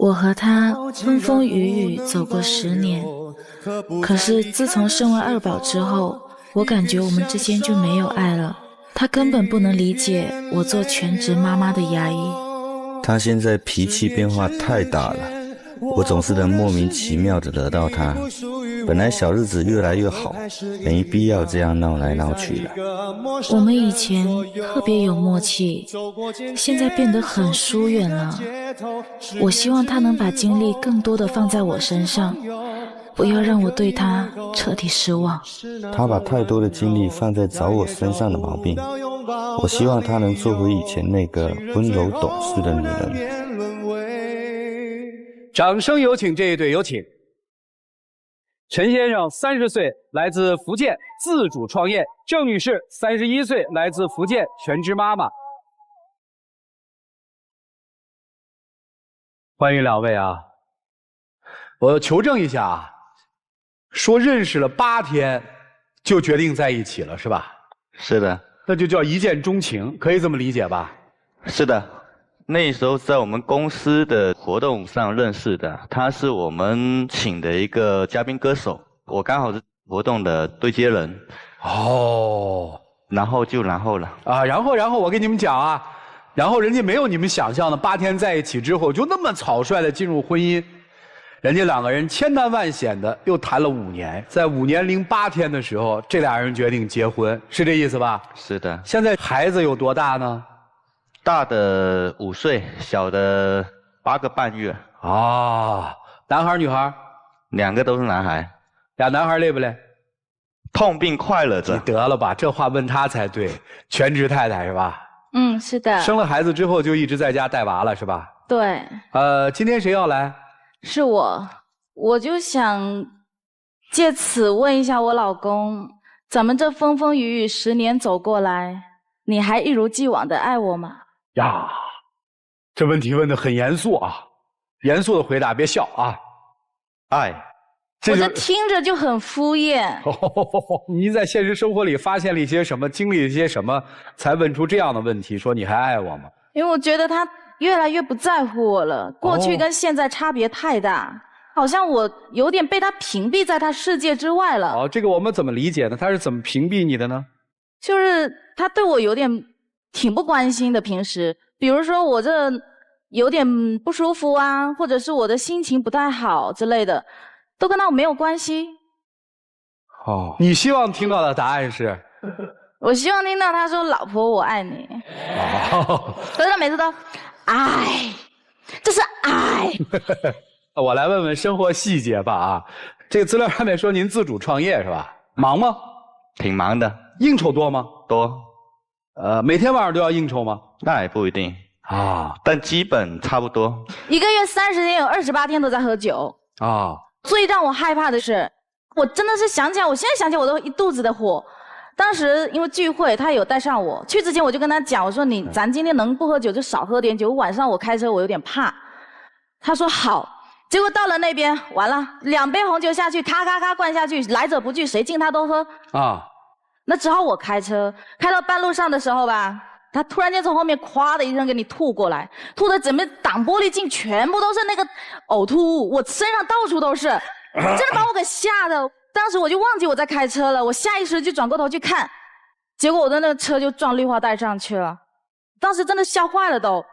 我和他风风雨雨走过10年，可是自从生完二宝之后，我感觉我们之间就没有爱了。他根本不能理解我做全职妈妈的压抑。他现在脾气变化太大了，我总是能莫名其妙地惹到他。本来小日子越来越好，没必要这样闹来闹去的。我们以前特别有默契，现在变得很疏远了。我希望他能把精力更多地放在我身上，不要让我对他彻底失望。他把太多的精力放在找我身上的毛病，我希望他能做回以前那个温柔懂事的女人。掌声有请这一对，有请。陈先生30岁，来自福建，自主创业；郑女士31岁，来自福建，全职妈妈。欢迎两位啊！我求证一下啊，说认识了8天就决定在一起了，是吧？是的。那就叫一见钟情，可以这么理解吧？是的。那时候在我们公司的活动上认识的，他是我们请的一个嘉宾歌手，我刚好是活动的对接人。哦，然后了啊，然后我跟你们讲啊，然后人家没有你们想象的8天在一起之后就那么草率的进入婚姻，人家2个人千难万险的又谈了5年，在5年零8天的时候，这俩人决定结婚，是这意思吧？是的。现在孩子有多大呢？大的5岁，小的8个半月。啊，男孩女孩？2个都是男孩。俩男孩累不累？痛并快乐着。你得了吧，这话问他才对。全职太太是吧？嗯，是的。生了孩子之后就一直在家带娃了是吧？对。今天谁要来？是我就想借此问一下我老公，咱们这风风雨雨10年走过来，你还一如既往的爱我吗？呀，这问题问得很严肃啊，严肃的回答，别笑啊。爱，我这听着就很敷衍。您在现实生活里发现了一些什么，经历了一些什么，才问出这样的问题，说你还爱我吗？因为我觉得他越来越不在乎我了，过去跟现在差别太大，好像我有点被他屏蔽在他世界之外了。哦，这个我们怎么理解呢？他是怎么屏蔽你的呢？就是他对我有点挺不关心的，平时比如说我这有点不舒服啊，或者是我的心情不太好之类的，都跟他没有关系。哦，你希望听到的答案是？我希望听到他说老婆我爱你。哦，可是他每次都爱，这是爱。我来问问生活细节吧啊，这个资料上面说您自主创业是吧？忙吗？挺忙的。应酬多吗？多。每天晚上都要应酬吗？那也不一定啊，但基本差不多。1个月30天有28天都在喝酒啊。最让我害怕的是，我真的是想起来，我现在想起来我都一肚子的火。当时因为聚会，他有带上我去之前，我就跟他讲，我说咱今天能不喝酒就少喝点酒，晚上我开车我有点怕。他说好，结果到了那边完了，2杯红酒下去，咔咔咔灌下去，来者不拒，谁敬他都喝啊。那只好我开车，开到半路上的时候吧，他突然间从后面咵的一声给你吐过来，吐的整个挡玻璃镜全部都是那个呕吐物，我身上到处都是，真的把我给吓的。当时我就忘记我在开车了，我下意识就转过头去看，结果我的那个车就撞绿化带上去了，当时真的吓坏了都，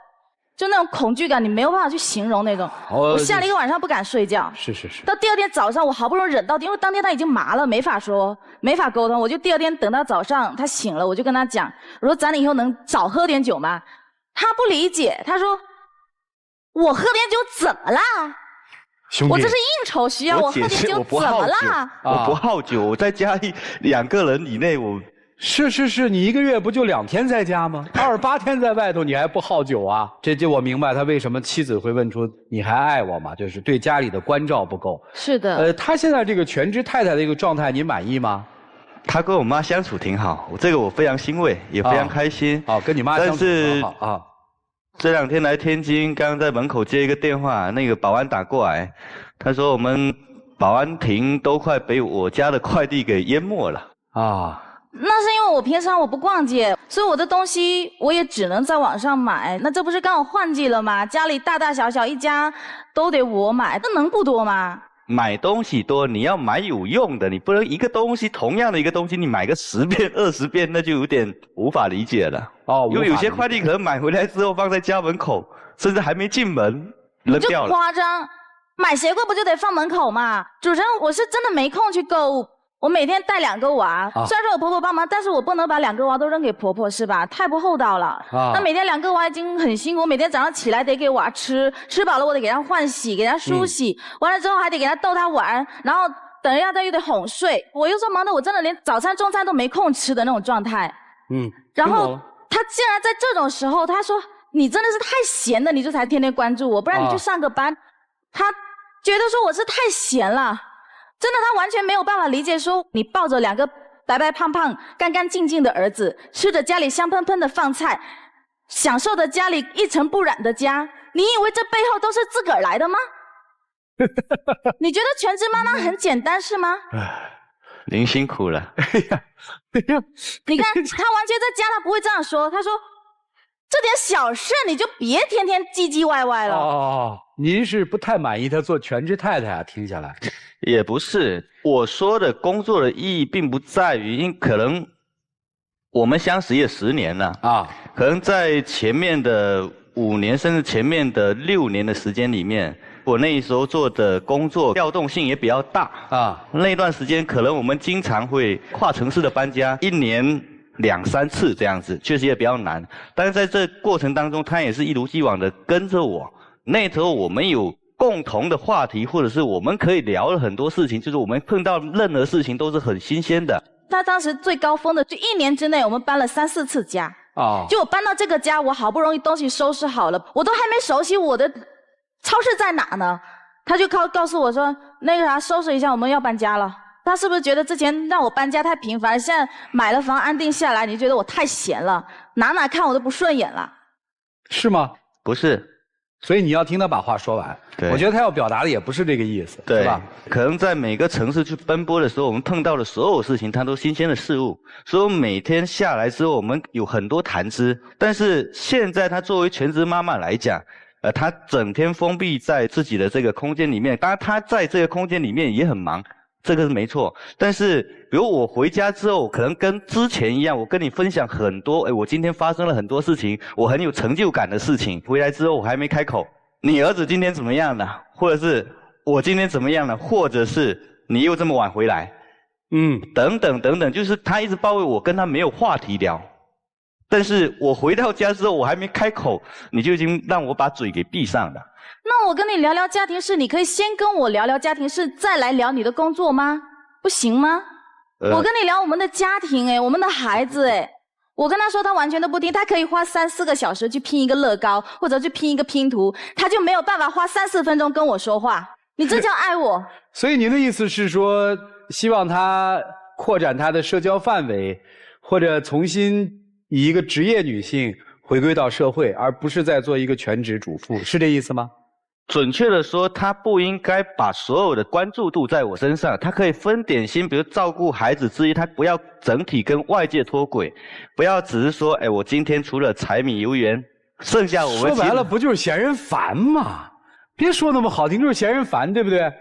就那种恐惧感你没有办法去形容那种。我吓了一个晚上不敢睡觉。是。到第2天早上我好不容易忍到，因为当天他已经麻了，没法说，没法沟通，我就第2天等到早上他醒了，我就跟他讲，我说咱俩以后能少喝点酒吗？他不理解，他说我喝点酒怎么啦？兄弟，我这是应酬需要，我喝点酒怎么啦？我不好酒，我在家里2个人以内，我是，你1个月不就2天在家吗？28天在外头，你还不好酒啊？这就我明白他为什么妻子会问出你还爱我吗？就是对家里的关照不够。是的。他现在这个全职太太的一个状态，你满意吗？他跟我妈相处挺好，这个我非常欣慰，也非常开心。跟你妈相处很好啊。这2天来天津，刚刚在门口接一个电话，那个保安打过来，他说我们保安亭都快被我家的快递给淹没了啊。那是因为我平常我不逛街，所以我的东西我也只能在网上买。那这不是刚好换季了吗？家里大大小小一家都得我买，那能不多吗？买东西多，你要买有用的，你不能一个东西同样的一个东西，你买个10遍、20遍，那就有点无法理解了。哦，因为有些快递可能买回来之后放在家门口，甚至还没进门扔掉了。就夸张，买鞋柜不就得放门口吗？主持人，我是真的没空去购物。我每天带2个娃，虽然说我婆婆帮忙，但是我不能把2个娃都扔给婆婆，是吧？太不厚道了。那每天2个娃已经很辛苦，我每天早上起来得给娃吃，吃饱了我得给他换洗，给他梳洗，完了之后还得给他逗他玩，然后等一下他又得哄睡。我有时候忙得我真的连早餐、中餐都没空吃的那种状态。然后他竟然在这种时候，他说你真的是太闲了，你这才天天关注我，不然你去上个班。他觉得说我是太闲了。真的，他完全没有办法理解，说你抱着2个白白胖胖、干干净净的儿子，吃着家里香喷喷的饭菜，享受着家里一尘不染的家，你以为这背后都是自个儿来的吗？你觉得全职妈妈很简单是吗？您辛苦了。你看，他完全在家，他不会这样说，他说这点小事你就别天天唧唧歪歪了。您是不太满意她做全职太太啊？听下来。也不是，我说的工作的意义并不在于，因为可能我们相识也10年了啊，可能在前面的5年甚至前面的6年的时间里面，我那时候做的工作调动性也比较大啊。那段时间可能我们经常会跨城市的搬家，1年2、3次这样子，确实也比较难。但是在这过程当中，他也是一如既往的跟着我。那时候我们有共同的话题，或者是我们可以聊了很多事情，就是我们碰到任何事情都是很新鲜的。他当时最高峰的，就1年之内我们搬了3、4次家。就我搬到这个家，我好不容易东西收拾好了，我都还没熟悉我的超市在哪呢，他就告诉我说那个啥，收拾一下，我们要搬家了。他是不是觉得之前让我搬家太频繁，现在买了房安定下来，你觉得我太闲了，哪看我都不顺眼了？是吗？不是。所以你要听他把话说完。我觉得他要表达的也不是这个意思，对，是吧？可能在每个城市去奔波的时候，我们碰到的所有事情，它都新鲜的事物，所以每天下来之后，我们有很多谈资。但是现在她作为全职妈妈来讲，她整天封闭在自己的这个空间里面，当然她在这个空间里面也很忙，这个是没错。但是比如我回家之后，可能跟之前一样，我跟你分享很多，我今天发生了很多事情，我很有成就感的事情。回来之后我还没开口，你儿子今天怎么样了？或者是我今天怎么样了？或者是你又这么晚回来？等等等等，就是他一直抱怨我跟他没有话题聊。但是我回到家之后，我还没开口，你就已经让我把嘴给闭上了。那我跟你聊聊家庭事，你可以先跟我聊聊家庭事，再来聊你的工作吗？不行吗？我跟你聊我们的家庭，我们的孩子，我跟他说他完全都不听，他可以花3、4个小时去拼一个乐高，或者去拼一个拼图，他就没有办法花3、4分钟跟我说话。你这叫爱我？所以您的意思是说，希望他扩展他的社交范围，或者重新以一个职业女性回归到社会，而不是再做一个全职主妇，是这意思吗？准确的说，他不应该把所有的关注度在我身上，他可以分点心，比如照顾孩子之余，他不要整体跟外界脱轨，不要只是说，我今天除了柴米油盐，剩下我们说白了不就是嫌人烦吗？别说那么好听，就是嫌人烦，对不对？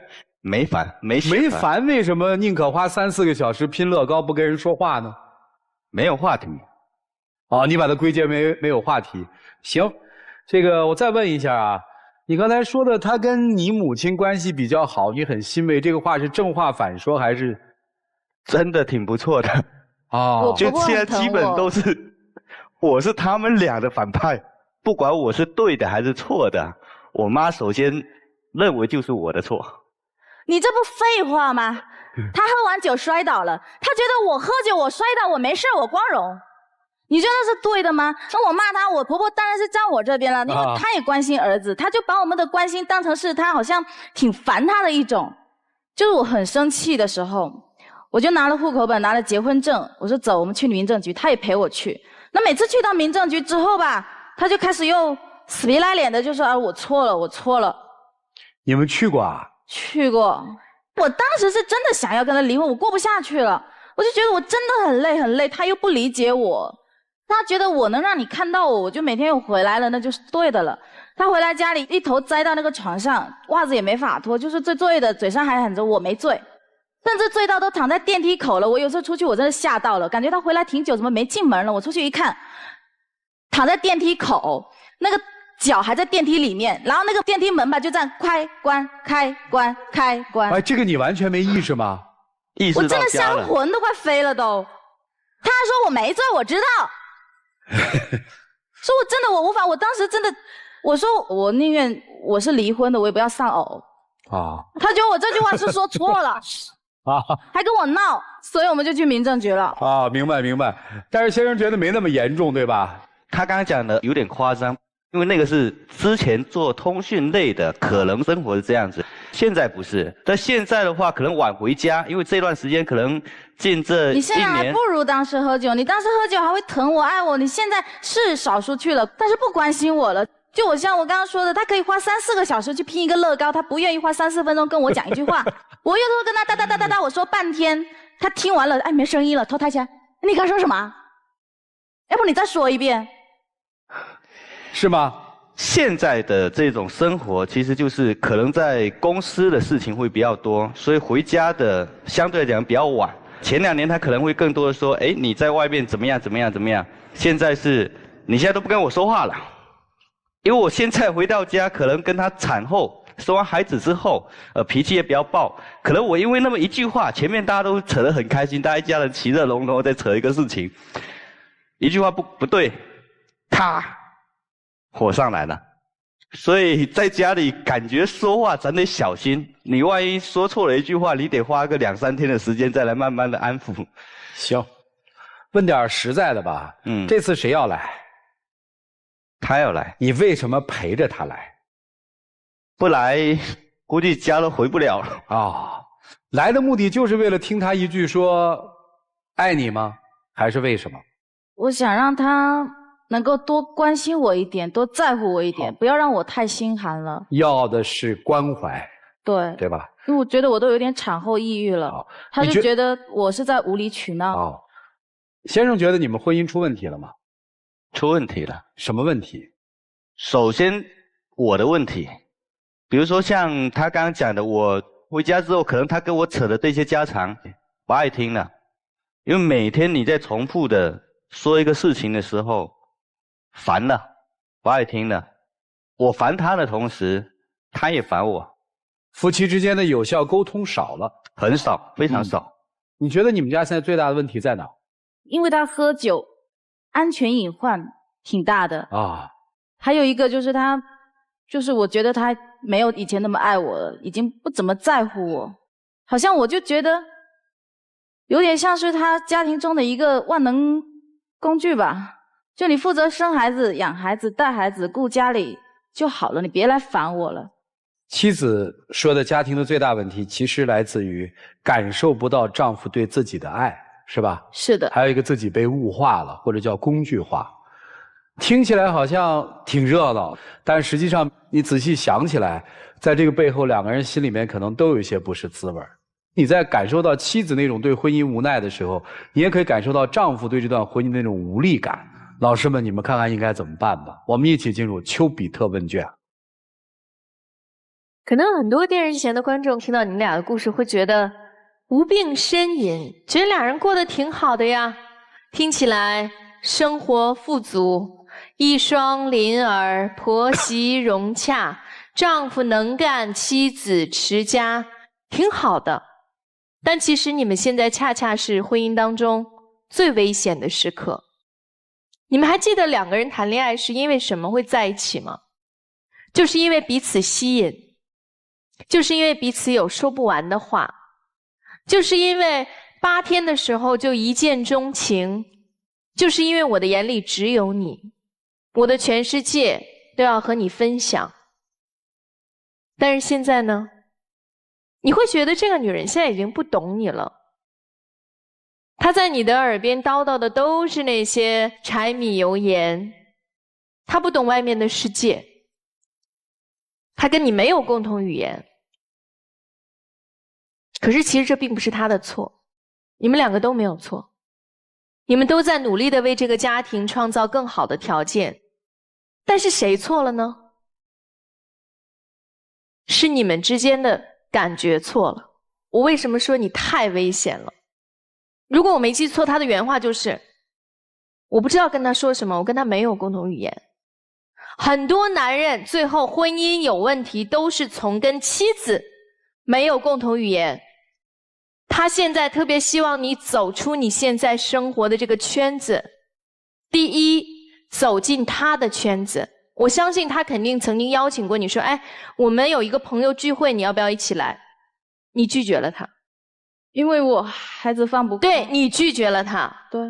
没烦，没烦，为什么宁可花3、4个小时拼乐高不跟人说话呢？没有话题。你把它归结为没有话题。行，这个我再问一下啊。你刚才说的他跟你母亲关系比较好，你很欣慰，这个话是正话反说还是真的挺不错的？就现在基本都是我是他们俩的反派，不管我是对的还是错的，我妈首先认为就是我的错。你这不废话吗？他喝完酒摔倒了，他觉得我喝酒我摔倒我没事我光荣。你觉得是对的吗？那我骂他，我婆婆当然是站我这边了，因为她也关心儿子，她就把我们的关心当成是她好像挺烦他的一种。就是我很生气的时候，我就拿了户口本，拿了结婚证，我说走，我们去民政局，他也陪我去。那每次去到民政局之后吧，他就开始又死皮赖脸的就说我错了，我错了。你们去过啊？去过。我当时是真的想要跟他离婚，我过不下去了。我就觉得我真的很累很累，他又不理解我，他觉得我能让你看到我，我就每天又回来了，那就是对的了。他回来家里一头栽到那个床上，袜子也没法脱，就是醉的，嘴上还喊着我没醉，甚至醉到都躺在电梯口了。我有时候出去我真的吓到了，感觉他回来挺久，怎么没进门了？我出去一看，躺在电梯口，那个脚还在电梯里面，然后那个电梯门吧就这样开关开关开关。哎，这个你完全没意识吗？意识到我真的家了吓魂都快飞了都。他还说我没醉，我知道。说我真的我无法，我当时真的，我说我宁愿我是离婚的，我也不要丧偶。啊，他觉得我这句话是说错了，啊还跟我闹，所以我们就去民政局了。啊，明白明白。但是先生觉得没那么严重，对吧？他刚刚讲的有点夸张，因为那个是之前做通讯类的，可能生活是这样子，现在不是。但现在的话，可能晚回家，因为这段时间可能近这你现在还不如当时喝酒，你当时喝酒还会疼我爱我，你现在是少数去了，但是不关心我了。就我像我刚刚说的，他可以花3、4个小时去拼一个乐高，他不愿意花3、4分钟跟我讲一句话，我又会跟他哒哒哒哒哒，我说半天，他听完了，哎，没声音了，头抬起来，你刚说什么？要不你再说一遍？是吗？现在的这种生活，其实就是可能在公司的事情会比较多，所以回家的相对来讲比较晚。前2年他可能会更多的说，哎，你在外面怎么样怎么样怎么样。现在是，你现在都不跟我说话了，因为我现在回到家，可能跟他产后生完孩子之后，脾气也比较暴，可能我因为那么一句话，前面大家都扯得很开心，大家一家人其乐融融在扯一个事情，一句话不对，咔。火上来了，所以在家里感觉说话咱得小心，你万一说错了一句话，你得花个2、3天的时间再来慢慢的安抚。行，问点实在的吧。这次谁要来？他要来。你为什么陪着他来？不来，估计家都回不了了。啊，来的目的就是为了听他一句说爱你吗？还是为什么？我想让他能够多关心我一点，多在乎我一点，不要让我太心寒了。要的是关怀，对吧？因为我觉得我都有点产后抑郁了，他就觉得我是在无理取闹。先生觉得你们婚姻出问题了吗？出问题了。什么问题？首先我的问题，比如说像他刚刚讲的，我回家之后，可能他跟我扯的这些家常不爱听了，因为每天你在重复的说一个事情的时候。烦了，不爱听了。我烦他的同时，他也烦我。夫妻之间的有效沟通少了，很少，非常少。你觉得你们家现在最大的问题在哪？因为他喝酒，安全隐患挺大的啊。还有一个就是他，就是我觉得他没有以前那么爱我了，已经不怎么在乎我，好像我就觉得有点像是他家庭中的一个万能工具吧。就你负责生孩子、养孩子、带孩子、顾家里就好了，你别来烦我了。妻子说的家庭的最大问题，其实来自于感受不到丈夫对自己的爱，是吧？是的。还有一个自己被物化了，或者叫工具化。听起来好像挺热闹，但实际上你仔细想起来，在这个背后，两个人心里面可能都有一些不是滋味。你在感受到妻子那种对婚姻无奈的时候，你也可以感受到丈夫对这段婚姻的那种无力感。老师们，你们看看应该怎么办吧？我们一起进入丘比特问卷。可能很多电视前的观众听到你们俩的故事，会觉得无病呻吟，觉得俩人过得挺好的呀，听起来生活富足，一双麟儿，婆媳融洽，丈夫能干，妻子持家，挺好的。但其实你们现在恰恰是婚姻当中最危险的时刻。你们还记得两个人谈恋爱是因为什么会在一起吗？就是因为彼此吸引，就是因为彼此有说不完的话，就是因为8天的时候就一见钟情，就是因为我的眼里只有你，我的全世界都要和你分享。但是现在呢，你会觉得这个女人现在已经不懂你了。她在你的耳边叨叨的都是那些柴米油盐，她不懂外面的世界，她跟你没有共同语言。可是其实这并不是她的错，你们两个都没有错，你们都在努力的为这个家庭创造更好的条件，但是谁错了呢？是你们之间的感觉错了。我为什么说你太危险了？如果我没记错，他的原话就是，我不知道跟他说什么，我跟他没有共同语言。很多男人最后婚姻有问题，都是从跟妻子没有共同语言。他现在特别希望你走出你现在生活的这个圈子。第一，走进他的圈子。我相信他肯定曾经邀请过你说，哎，我们有一个朋友聚会，你要不要一起来？你拒绝了他。因为我孩子放不开。对，你拒绝了他。对。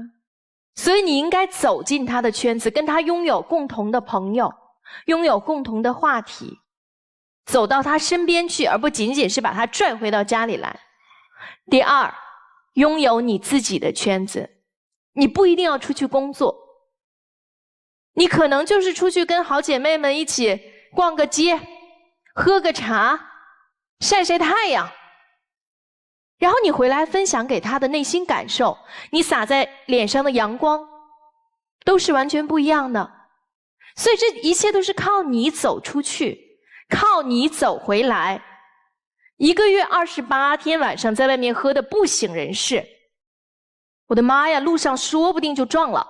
所以你应该走进他的圈子，跟他拥有共同的朋友，拥有共同的话题，走到他身边去，而不仅仅是把他拽回到家里来。第二，拥有你自己的圈子。你不一定要出去工作，你可能就是出去跟好姐妹们一起逛个街，喝个茶，晒晒太阳。然后你回来分享给他的内心感受，你洒在脸上的阳光都是完全不一样的。所以这一切都是靠你走出去，靠你走回来。1个月28天晚上在外面喝的不省人事，我的妈呀，路上说不定就撞了。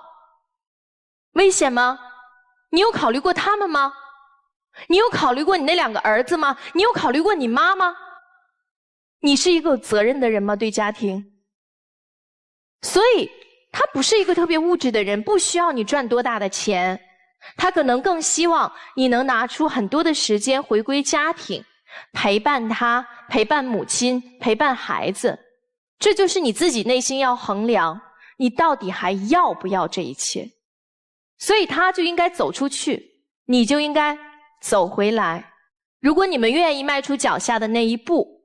危险吗？你有考虑过他们吗？你有考虑过你那2个儿子吗？你有考虑过你妈吗？你是一个有责任的人吗？对家庭？所以他不是一个特别物质的人，不需要你赚多大的钱，他可能更希望你能拿出很多的时间回归家庭，陪伴他，陪伴母亲，陪伴孩子。这就是你自己内心要衡量，你到底还要不要这一切。所以他就应该走出去，你就应该走回来。如果你们愿意迈出脚下的那一步，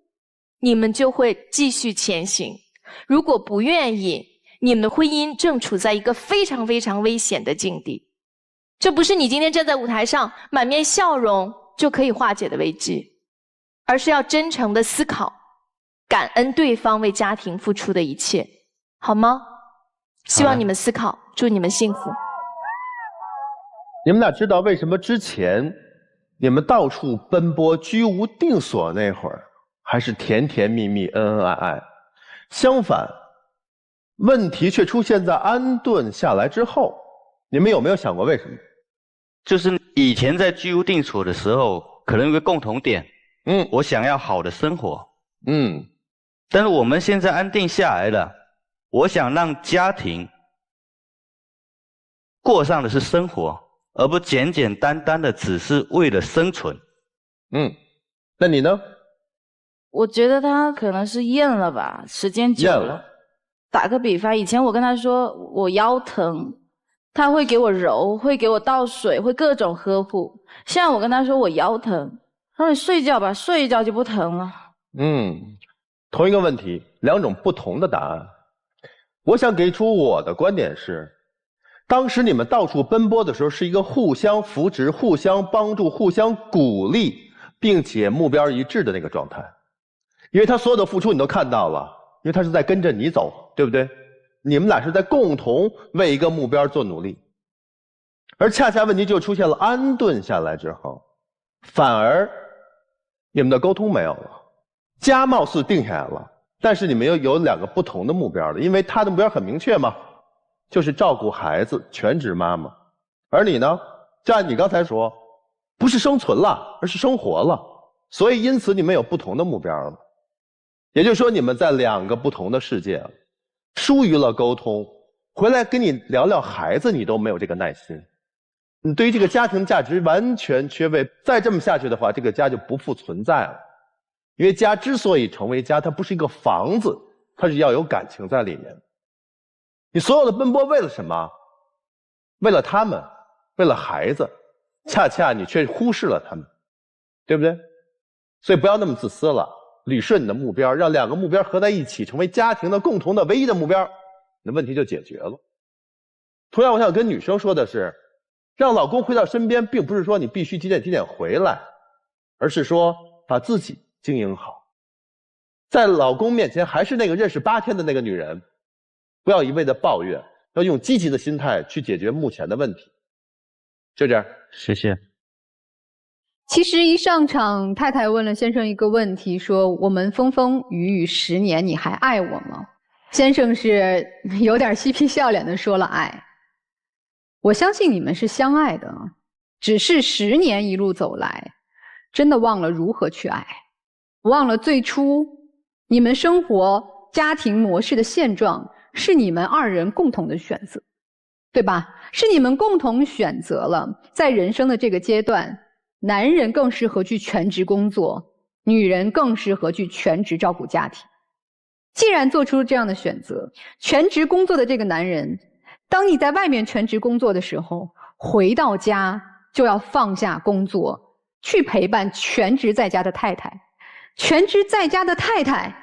你们就会继续前行。如果不愿意，你们的婚姻正处在一个非常非常危险的境地。这不是你今天站在舞台上满面笑容就可以化解的危机，而是要真诚的思考，感恩对方为家庭付出的一切，好吗？希望你们思考，祝你们幸福。你们俩知道为什么之前你们到处奔波居无定所那会儿还是甜甜蜜蜜恩恩爱爱，相反问题却出现在安顿下来之后，你们有没有想过为什么？就是以前在居无定所的时候，可能有个共同点，我想要好的生活，但是我们现在安定下来了，我想让家庭过上的是生活，而不简简单单的只是为了生存。那你呢？我觉得他可能是厌了吧，时间久了。打个比方，以前我跟他说我腰疼，他会给我揉，会给我倒水，会各种呵护。现在我跟他说我腰疼，他说你睡觉吧，睡一觉就不疼了。同一个问题，2种不同的答案。我想给出我的观点是，当时你们到处奔波的时候，是一个互相扶持、互相帮助、互相鼓励，并且目标一致的那个状态。因为他所有的付出你都看到了，因为他是在跟着你走，对不对？你们俩是在共同为一个目标做努力。而恰恰问题就出现了，安顿下来之后，反而你们的沟通没有了，家貌似定下来了，但是你们又有2个不同的目标了。因为他的目标很明确嘛，就是照顾孩子，全职妈妈。而你呢，就按你刚才说，不是生存了，而是生活了。所以因此你们有不同的目标了。也就是说你们在2个不同的世界了，疏于了沟通，回来跟你聊聊孩子你都没有这个耐心，你对于这个家庭价值完全缺位。再这么下去的话，这个家就不复存在了。因为家之所以成为家，它不是一个房子，它是要有感情在里面。你所有的奔波为了什么？为了他们，为了孩子，恰恰你却忽视了他们，对不对？所以不要那么自私了，捋顺你的目标，让2个目标合在一起，成为家庭的共同的唯一的目标，你的问题就解决了。同样我想跟女生说的是，让老公回到身边，并不是说你必须几点回来，而是说把自己经营好，在老公面前还是那个认识8天的那个女人，不要一味的抱怨，要用积极的心态去解决目前的问题。就这样，谢谢。其实一上场，太太问了先生一个问题，说我们风风雨雨10年，你还爱我吗？先生是有点嬉皮笑脸的说了爱。我相信你们是相爱的，只是10年一路走来，真的忘了如何去爱，忘了最初你们生活家庭模式的现状是你们2人共同的选择，对吧？是你们共同选择了在人生的这个阶段，男人更适合去全职工作，女人更适合去全职照顾家庭。既然做出了这样的选择，全职工作的这个男人，当你在外面全职工作的时候，回到家就要放下工作，去陪伴全职在家的太太。全职在家的太太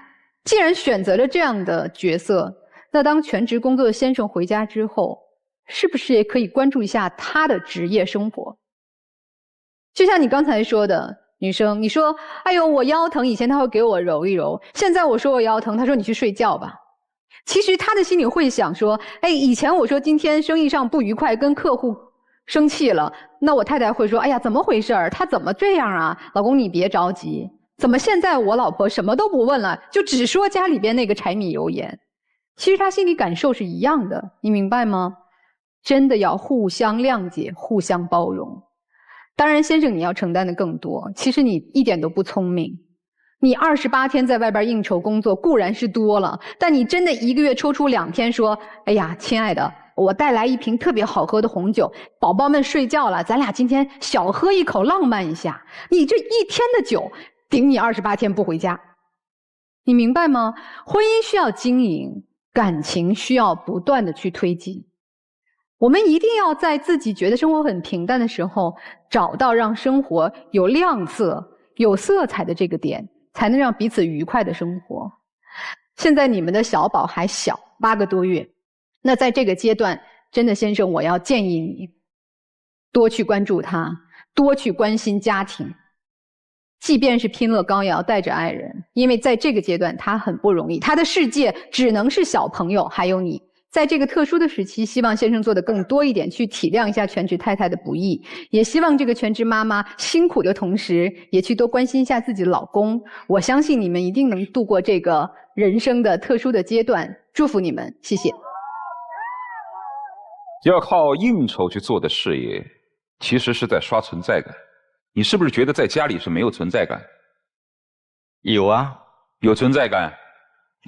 既然选择了这样的角色，那当全职工作的先生回家之后，是不是也可以关注一下他的职业生活？就像你刚才说的，女生，你说哎呦我腰疼，以前他会给我揉一揉，现在我说我腰疼，他说你去睡觉吧。其实他的心里会想说，哎，以前我说今天生意上不愉快，跟客户生气了，那我太太会说，哎呀怎么回事儿，他怎么这样啊，老公你别着急，怎么现在我老婆什么都不问了，就只说家里边那个柴米油盐。其实他心里感受是一样的，你明白吗？真的要互相谅解，互相包容。当然先生你要承担的更多，其实你一点都不聪明。你28天在外边应酬工作固然是多了，但你真的1个月抽出2天说，哎呀亲爱的，我带来一瓶特别好喝的红酒，宝宝们睡觉了，咱俩今天小喝一口浪漫一下，你这1天的酒顶你28天不回家。你明白吗？婚姻需要经营，感情需要不断的去推进。我们一定要在自己觉得生活很平淡的时候，找到让生活有亮色、有色彩的这个点，才能让彼此愉快的生活。现在你们的小宝还小，8个多月，那在这个阶段，真的先生，我要建议你多去关注他，多去关心家庭。即便是拼乐高也要带着爱人，因为在这个阶段他很不容易，他的世界只能是小朋友还有你。在这个特殊的时期，希望先生做的更多一点，去体谅一下全职太太的不易，也希望这个全职妈妈辛苦的同时，也去多关心一下自己的老公。我相信你们一定能度过这个人生的特殊的阶段，祝福你们，谢谢。要靠应酬去做的事业，其实是在刷存在感。你是不是觉得在家里是没有存在感？有啊，有存在感。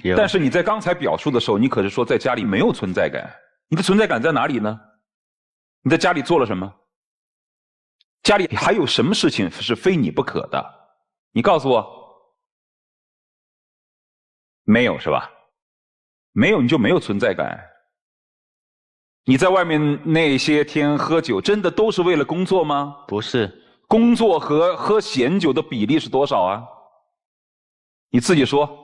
有。但是你在刚才表述的时候，你可是说在家里没有存在感。你的存在感在哪里呢？你在家里做了什么？家里还有什么事情是非你不可的？你告诉我。没有是吧？没有你就没有存在感。你在外面那些天喝酒，真的都是为了工作吗？不是。工作和喝闲酒的比例是多少啊？你自己说。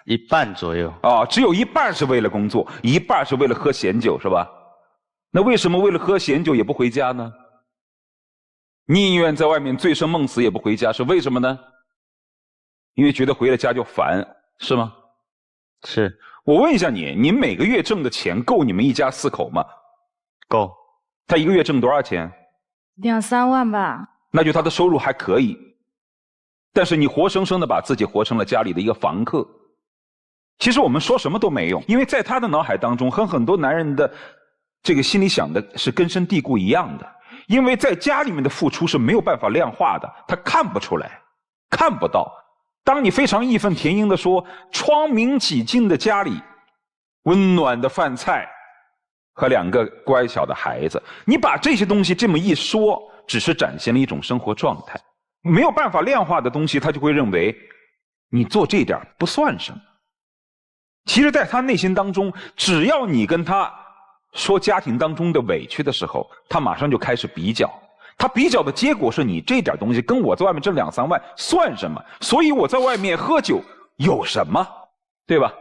1半左右。啊，只有1半是为了工作，1半是为了喝闲酒，是吧？那为什么为了喝闲酒也不回家呢？宁愿在外面醉生梦死也不回家，是为什么呢？因为觉得回了家就烦，是吗？是。我问一下你，你每个月挣的钱够你们一家4口吗？够。他1个月挣多少钱？2、3万吧。那就他的收入还可以。但是你活生生的把自己活成了家里的一个房客。其实我们说什么都没用，因为在他的脑海当中和很多男人的这个心里想的是根深蒂固一样的。因为在家里面的付出是没有办法量化的，他看不出来，看不到。当你非常义愤填膺的说窗明几净的家里，温暖的饭菜和2个乖巧的孩子，你把这些东西这么一说，只是展现了一种生活状态。没有办法量化的东西，他就会认为你做这点不算什么。其实在他内心当中，只要你跟他说家庭当中的委屈的时候，他马上就开始比较。他比较的结果是你这点东西跟我在外面挣2、3万算什么？所以我在外面喝酒有什么？对吧？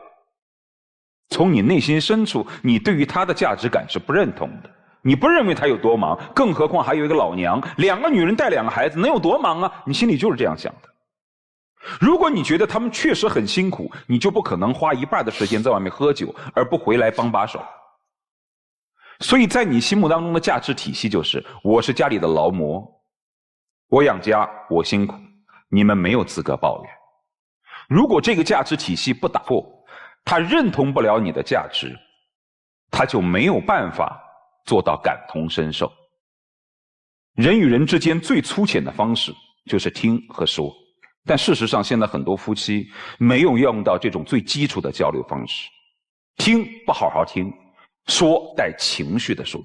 从你内心深处，你对于他的价值感是不认同的。你不认为他有多忙，更何况还有一个老娘，2个女人带2个孩子，能有多忙啊？你心里就是这样想的。如果你觉得他们确实很辛苦，你就不可能花一半的时间在外面喝酒，而不回来帮把手。所以在你心目当中的价值体系就是：我是家里的劳模，我养家，我辛苦，你们没有资格抱怨。如果这个价值体系不打破，他认同不了你的价值，他就没有办法做到感同身受。人与人之间最粗浅的方式就是听和说，但事实上现在很多夫妻没有用到这种最基础的交流方式，听不好好听，说带情绪的说。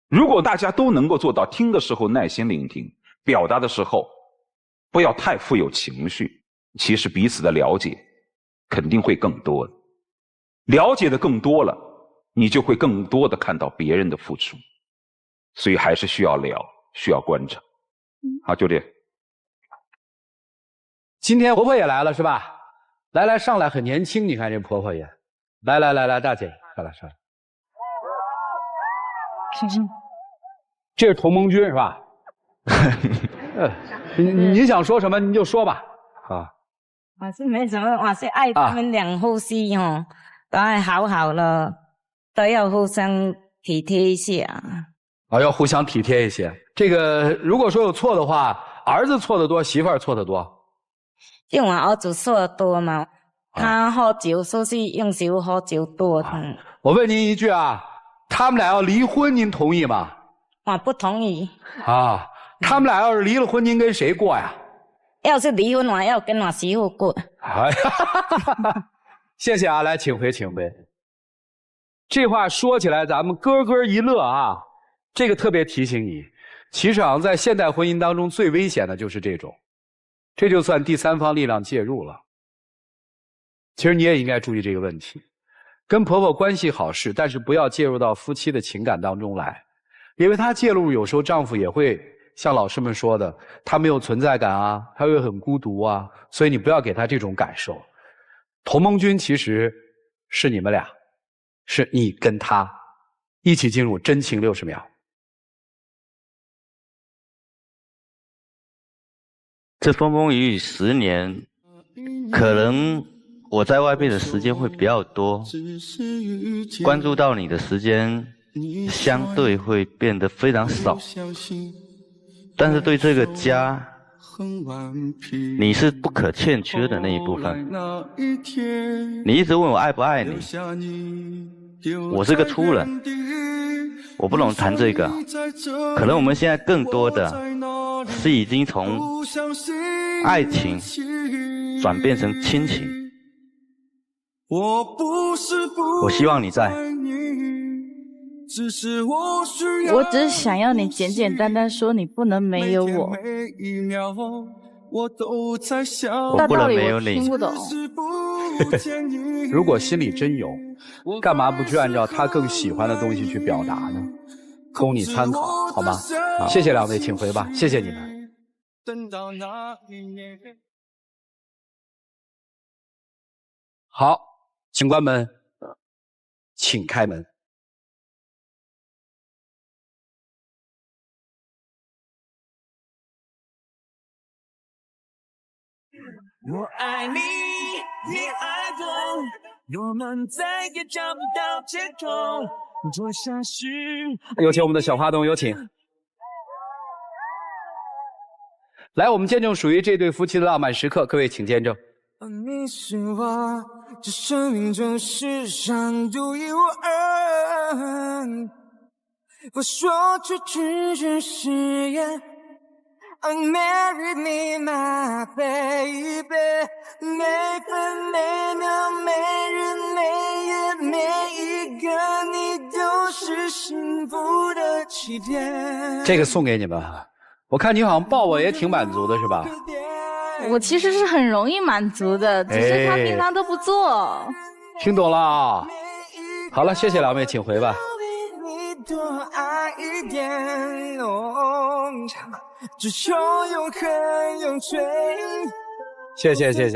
如果大家都能够做到听的时候耐心聆听，表达的时候不要太富有情绪，其实彼此的了解肯定会更多的。了解的更多了，你就会更多的看到别人的付出。所以还是需要聊，需要观察。好，就这样。今天婆婆也来了是吧？来，上来很年轻，你看这婆婆也。来，大姐，上来。这是童蒙君是吧？你想说什么你就说吧。啊。我是没什么，我是爱他们两夫妻哦，都爱好好了，都要互相体贴一下。要互相体贴一些。这个如果说有错的话，儿子错得多，媳妇儿错得多。因为我儿子错得多嘛，他喝酒说是用酒喝酒多。我问您一句啊，他们俩要离婚，您同意吗？我不同意。他们俩要是离了婚，您跟谁过呀？要是离婚，我要跟我媳妇过。哎呀，谢谢啊，来，请回。这话说起来，咱们咯咯一乐啊。这个特别提醒你，其实在现代婚姻当中最危险的就是这种，这就算第三方力量介入了。其实你也应该注意这个问题，跟婆婆关系好是，但是不要介入到夫妻的情感当中来，因为她介入，有时候丈夫也会像老师们说的，他没有存在感啊，他会很孤独啊，所以你不要给他这种感受。童蒙君其实是你们俩，是你跟他一起进入真情60秒。这风风雨雨10年，可能我在外面的时间会比较多，关注到你的时间相对会变得非常少，但是对这个家，你是不可欠缺的那一部分。你一直问我爱不爱你，我是个粗人，我不能谈这个。可能我们现在更多的是已经从爱情转变成亲情。我希望你在。我只是想要你简简单单说你不能没有我。我不能没有你。听不懂。如果心里真有，干嘛不去按照他更喜欢的东西去表达呢？供你参考，好吗？谢谢两位，请回吧，谢谢你们。好，请关门，请开门。我爱你，你爱我，我们再也找不到借口。多想是有请我们的小花童，有请。来，我们见证属于这对夫妻的浪漫时刻，各位请见证。你是我这生命中世上独一无二，我说出去只是言。Marry me, my baby。每分每秒每日每夜每一个你都是幸福的起点。这个送给你们，我看你好像抱我也挺满足的是吧？我其实是很容易满足的，只是他平常都不做。听懂了啊？好了，谢谢两位，请回吧。多爱一点，只求永恒永垂。谢谢。